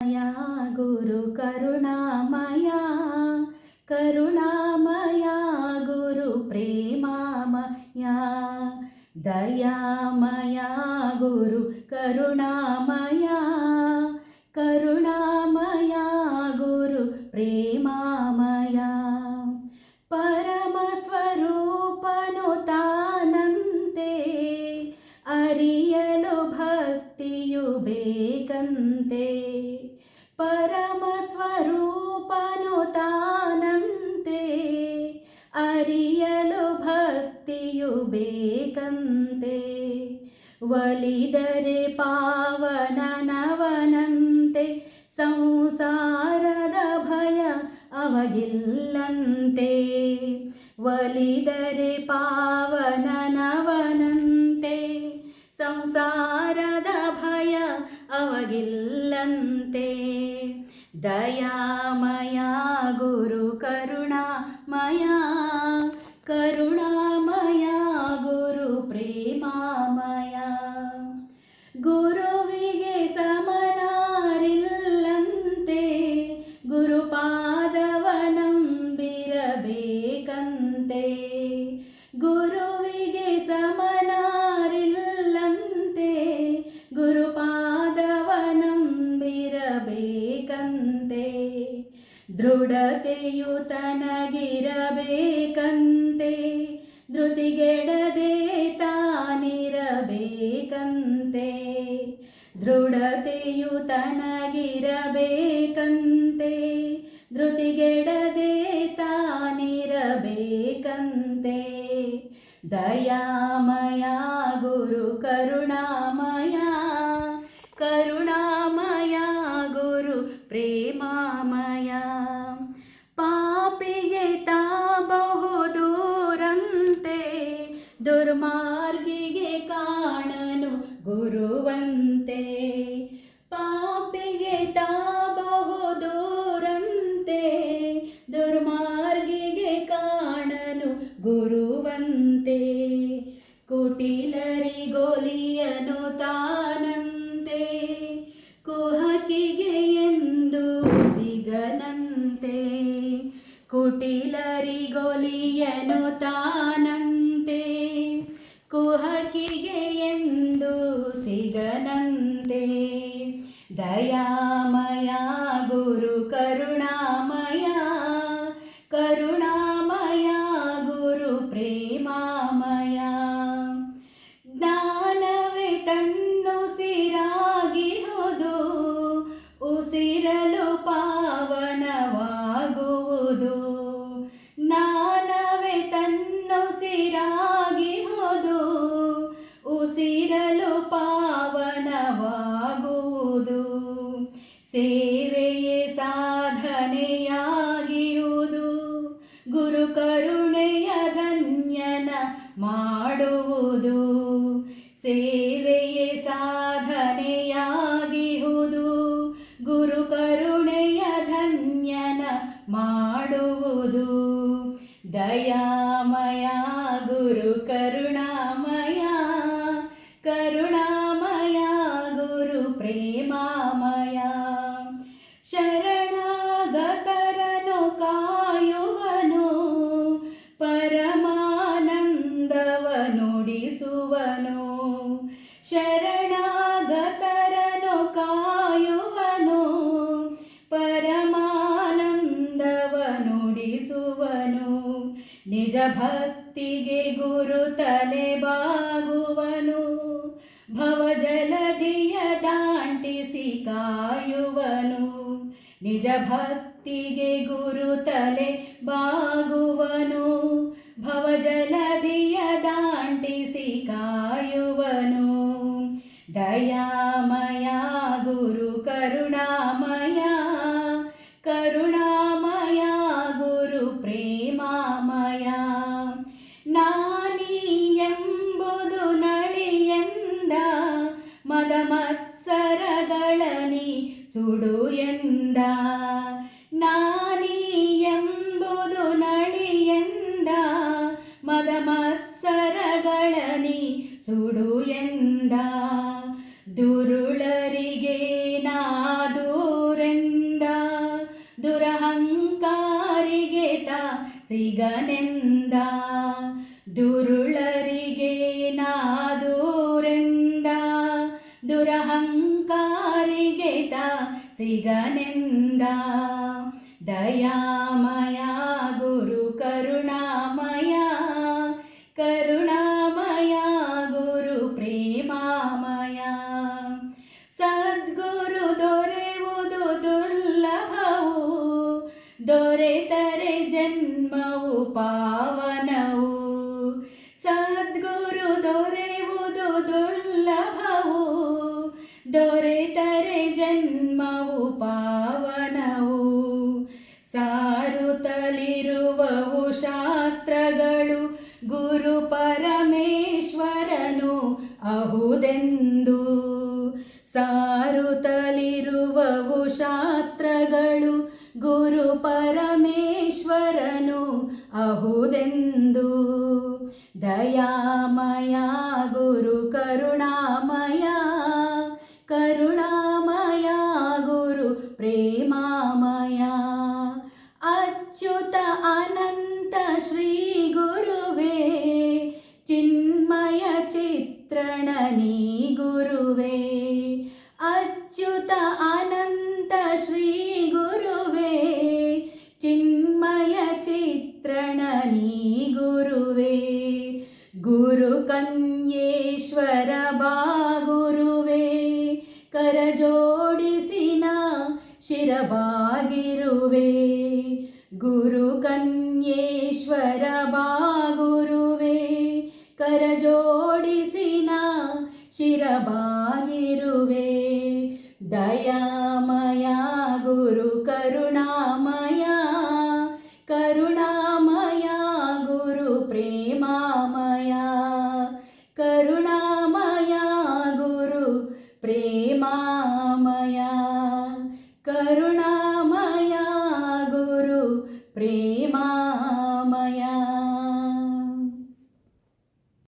मया गुरु करुणामया करुणामया गुरु प्रेमामया दयामया गुरु करुणामया करुणामया गुरु प्रेमामया परमस्वरूपनु तानंते अरियಲು ಭಕ್ತಿಯು ಬೇಕಂತೆ ಪರಮಸ್ವರೂಪನು ತಾನಂತೆ ಅರಿಯಲು ಭಕ್ತಿಯು ಬೇಕಂತೆ ಒಲಿದರೆ ಪಾವನನವನಂತೆ ಸಂಸಾರದ ಭಯ ಅವಗಿಲ್ಲಂತೆ ಒಲಿದರೆ ಪಾವನನವನಂತೆ ಸಂಸಾರದ ಭಯ ಅವಗಿಲ್ಲಂತೆ ದಯಾಮಯ ಗುರು ಕರುಣಾಮಯ ಕರುಣಾಮಯ ಗುರು ಪ್ರೇಮಾಮಯ ಗುರುವಿಗೆ ಸಮನಾರಿಲ್ಲಂತೆ ಗುರುಪಾದವನಂಬಿರಬೇಕಂತೆ ಗುರುವಿಗೆ ಸಮನಾರಿಲ್ಲಂತೆ ಗುರುಪಾದವನಂಬಿರಬೇಕಂತೆ ದೃಢತೆಯು ತನಗಿರಬೇಕಂತೆ ಧೃತಿಗೆಡದೆ ತಾನಿರಬೇಕಂತೆ ದೃಢತೆಯು ತನಗಿರಬೇಕಂತೆ ಧೃತಿಗೆಡದೆ ತಾನಿರಬೇಕಂತೆ ದಯಾಮಯ ಗುರು ಕರುಣಾಮಯ ಕರುಣಾಮಯ ಗುರು ಪ್ರೇಮಾಮಯ ಪಾಪಿಗೆ ತಾ ಬಹುದೂರಂತೆ ದುರ್ಮಾರ್ಗಿಗೆ ಕಾಣನು ಗುರುವಂತೆ ಪಾಪಿಗೆ ತಾ ಬಹುದೂರಂತೆ ದುರ್ಮಾರ್ಗಿಗೆ ಕಾಣನು ಗುರುವಂತೆ ಕುಟಿಲರಿಗೊಲಿಯನು ತಾನಂತೆ ಕುಹಕಿಗೆ ಎಂದು ಸಿಗನಂತೆ ಕುಟಿಲರಿಗೊಲಿಯನು ತಾನಂತೆ ಕುಹಕಿಗೆ ಎಂದು ಸಿಗನಂತೆ ದಯಾಮಯ ಗುರು ಕರುಣಾಮಯ ಕರುಣಾಮಯ ಗುರು ಪ್ರೇಮಾಮಯ ಜ್ಞಾನವೇ ತನ್ನುಸಿರಾಗಿಹುದು ಉಸಿರಲು ಪಾವನವಾಗುವುದು ಜ್ಞಾನವೇ ತನ್ನುಸಿರಾಗಿಹುದು ಉಸಿರಲು ಪಾವನವಾಗುವುದು ಸೇವೆಯೇ ಸಾಧನೆಯಾಗಿಯುವುದು ಗುರು ಕರುಣೆಯ ಧನ್ಯನ ಮಾಡುವುದು ಸೇವೆಯೇ ಸಾಧನೆಯಾಗಿಹುದು ಗುರು ಕರುಣೆಯ ಧನ್ಯನ ಮಾಡುವುದು ದಯಾಮಯ ಗುರು ಕರುಣಾಮಯ ಕರುಣಾಮಯ ಗುರು ಪ್ರೇಮಾಮಯ ಶರಣಾಗತರನು ಕಾಯುವನು ಪರಮಾನಂದವನುಡಿಸುವನು ಶರಣಾಗತರನು ಕಾಯುವನು ಪರಮಾನಂದವನುಡಿಸುವನು ನಿಜ ಭಕ್ತಿಗೆ ಗುರು ತಲೆ ಬಾಗುವನು ಭವಜಲದಿಯ ದಾಂಟಿಸಿ ಕಾಯುವನು ನಿಜ ಭಕ್ತಿಗೆ ಗುರು ತಲೆ ಬಾಗುವನು ಭವಜಲದಿಯ ದಾಂಟಿಸಿ ಕಾಯುವನು ದಯಾಮಯ ಗುರು ಕರುಣಾಮಯ ಕರುಣಾಮಯ ಗುರು ಪ್ರೇಮಾಮಯ ನಾನಿ ಎಂಬುದು ನಳಿಯೆಂದ ಮದ ಮತ್ಸರಗಳನಿ ಸುಡು ಎಂದ ನಾನಿ ಎಂಬುದು ನಳಿಯೆಂದ ಮದ ಮತ್ಸರಗಳನಿ ಸುಡು ಎಂದ ದುರುಳರಿಗೆ ನಾ ದೂರ ಸಿಗನೆಂದ. ದುರುಳರಿಗೆ ನಾದೂರೆಂದ, ದುರಹಂಕಾರಿಗೆ ತಾ ಸಿಗನೆಂದ. ದಯಾಮಯ ಗುರು ಕರುಣಾಮಯ, ಕರುಣಾಮಯ ಗುರು ಪ್ರೇಮಾಮಯ. ಸದ್ಗುರು ದೊರೆಯುವುದು ದುರ್ಲಭವು, ದೊರೆತರೆ ಜನ್ಮವು ಪಾವನವು. ಸದ್ಗುರು ದೊರೆಯುವುದು ದುರ್ಲಭವು, ದೊರೆತರೆ ಜನ್ಮವು ಪಾವನವು. ಸಾರುತ್ತಲಿರುವವು ಶಾಸ್ತ್ರಗಳು, ಗುರು ಪರಮೇಶ್ವರನು ಅಹುದೆಂದು. ಸಾರುತ್ತಲಿರುವವು ಶಾಸ್ತ್ರಗಳು, ಗುರು ಪರಮೇಶ್ವರನು ಅಹುದೆಂದು. ದಯಾಮಯ ಗುರು ಕರುಣಾಮಯ, ಕರುಣಾಮಯ ಗುರು ಪ್ರೇಮಾಮಯ. ಅಚ್ಯುತ ಅನಂತ ಶ್ರೀ ಗುರುವೇ, ಚಿನ್ಮಯ ಚಿತ್ರಣ ನೀ ಗುರುವೇ. ಅಚ್ಯುತ ಅನಂತ ಶ್ರೀ ಗುರುವೇ, ಚಿನ್ಮಯ ಚಿತ್ರಣ ನೀ ಗುರುವೇ. ಗುರು ಕನ್ಯೇಶ್ವರ ಬಾ ಗುರುವೇ, ಕರಜೋಡಿಸಿನ ಶಿರಬಾಗಿರುವೆ. ಗುರು ಕನ್ಯೇಶ್ವರ ಬಾ ಗುರುವೇ, ಕರಜೋಡಿಸಿನ ಶಿರಬಾಗಿರುವೆ. ದಯಾಮಯ ಗುರು ಕರುಣಾಮಯ, ಕರುಣಾಮಯ ಗುರು ಪ್ರೇಮಾಮಯ. ಕರುಣಾಮಯ ಗುರು ಪ್ರೇಮಾಮಯ, ಕರುಣಾಮಯ ಗುರು ಪ್ರೇಮ.